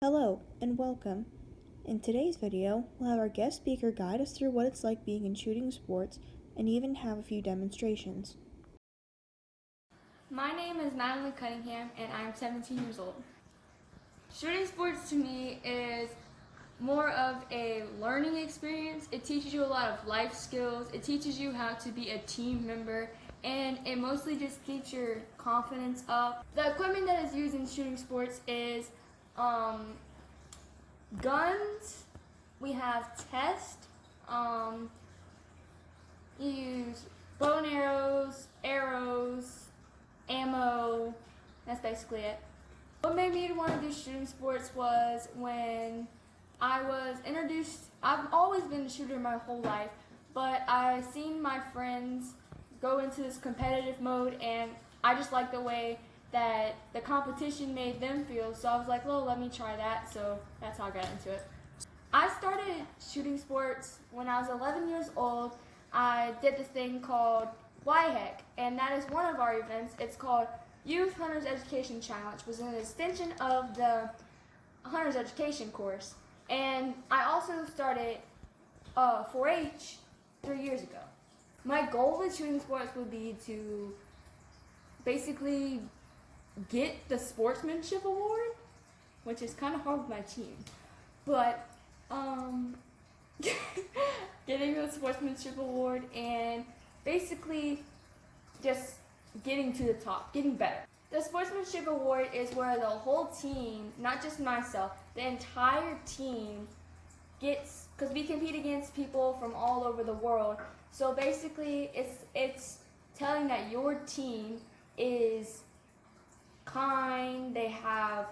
Hello and welcome. In today's video, we'll have our guest speaker guide us through what it's like being in shooting sports and even have a few demonstrations. My name is Cunningham and I'm 17 years old. Shooting sports to me is more of a learning experience. It teaches you a lot of life skills. It teaches you how to be a team member, and it mostly just keeps your confidence up. The equipment that is used in shooting sports is guns. We have test. You use bow and arrows, ammo. That's basically it. What made me want to do shooting sports was when I was introduced. I've always been a shooter my whole life, but I seen my friends go into this competitive mode, and I just liked the way that the competition made them feel. So I was like, well, let me try that. So that's how I got into it. I started shooting sports when I was 11 years old. I did this thing called YHEC, and that is one of our events. It's called Youth Hunters Education Challenge, which was an extension of the Hunters Education course. And I also started 4-H 3 years ago. My goal with shooting sports would be to basically get the sportsmanship award, which is kind of hard with my team. But getting the sportsmanship award and basically just getting to the top, getting better. The sportsmanship award is where the whole team, not just myself, the entire team gets, because we compete against people from all over the world. So basically it's telling that your team is kind, they have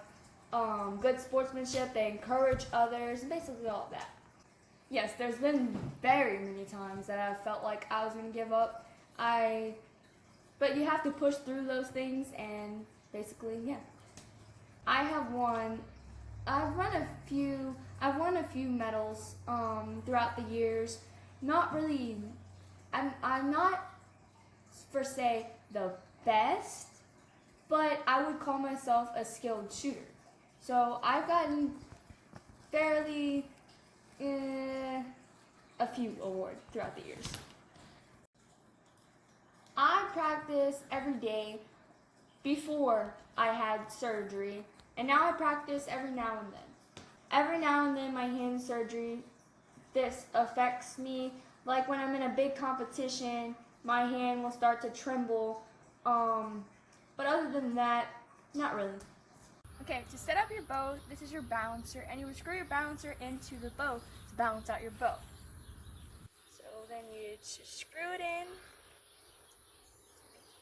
good sportsmanship, they encourage others, and basically all of that. Yes, there's been very many times that I felt like I was going to give up. But you have to push through those things, and basically, yeah. I've won a few medals throughout the years. Not really, I'm not per se the best, but I would call myself a skilled shooter. So I've gotten fairly a few awards throughout the years. I practice every day before I had surgery, and now I practice every now and then. Every now and then my hand surgery, this affects me. Like when I'm in a big competition, my hand will start to tremble. But other than that, not really. Okay, to set up your bow, this is your balancer, and you would screw your balancer into the bow to balance out your bow. So then you just screw it in,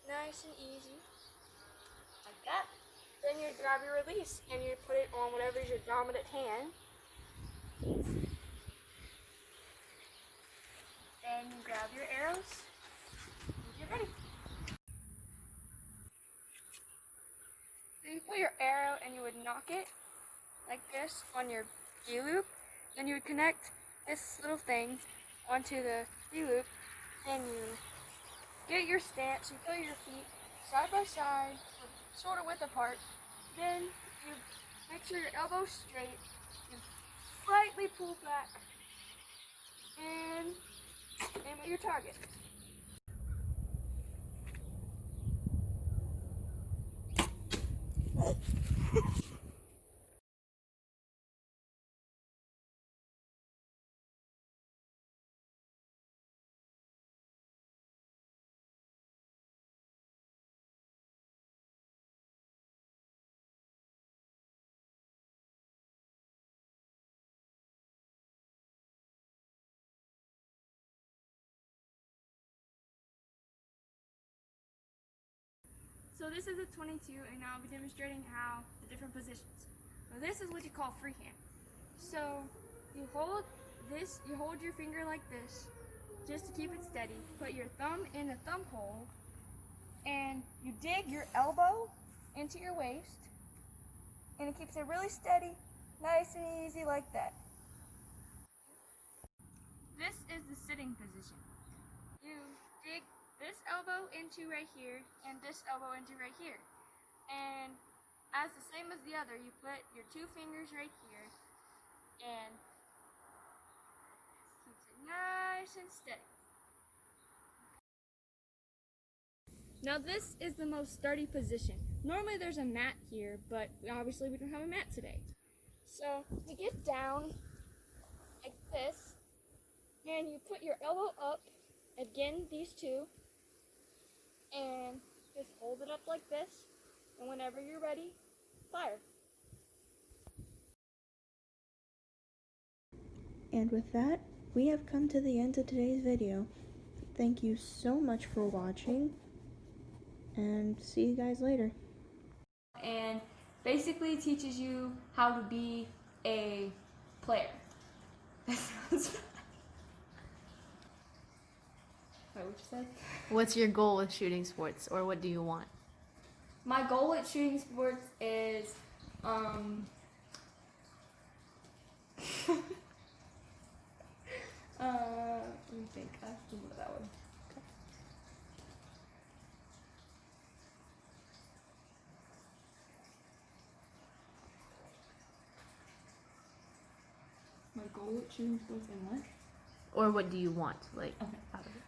nice and easy, like that. Then you grab your release and you put it on whatever is your dominant hand. Then you grab your arrows and get ready. Then you put your arrow and you would knock it like this on your D-loop. Then you would connect this little thing onto the D-loop. Then you get your stance, you put your feet side by side, sort of width apart. Then you make sure your elbow's straight, you slightly pull back, and aim at your target. So this is a 22, and now I'll be demonstrating how the different positions. So this is what you call freehand. So you hold your finger like this, just to keep it steady. Put your thumb in the thumb hole, and you dig your elbow into your waist, and it keeps it really steady, nice and easy like that. This is the sitting position. You dig this elbow into right here, and this elbow into right here. And as the same as the other, you put your 2 fingers right here and keeps it nice and steady. Now this is the most sturdy position. Normally there's a mat here, but obviously we don't have a mat today. So you get down like this, and you put your elbow up, again these two, and just hold it up like this, and whenever you're ready, fire. And with that, we have come to the end of today's video. Thank you so much for watching, and see you guys later. And basically teaches you how to be a player. That sounds bad. Wait, what you said? What's your goal with shooting sports, or what do you want? My goal at shooting sports is let me think. I have to think about that one. My goal at shooting sports and what? Or what do you want, like, Okay. out of it?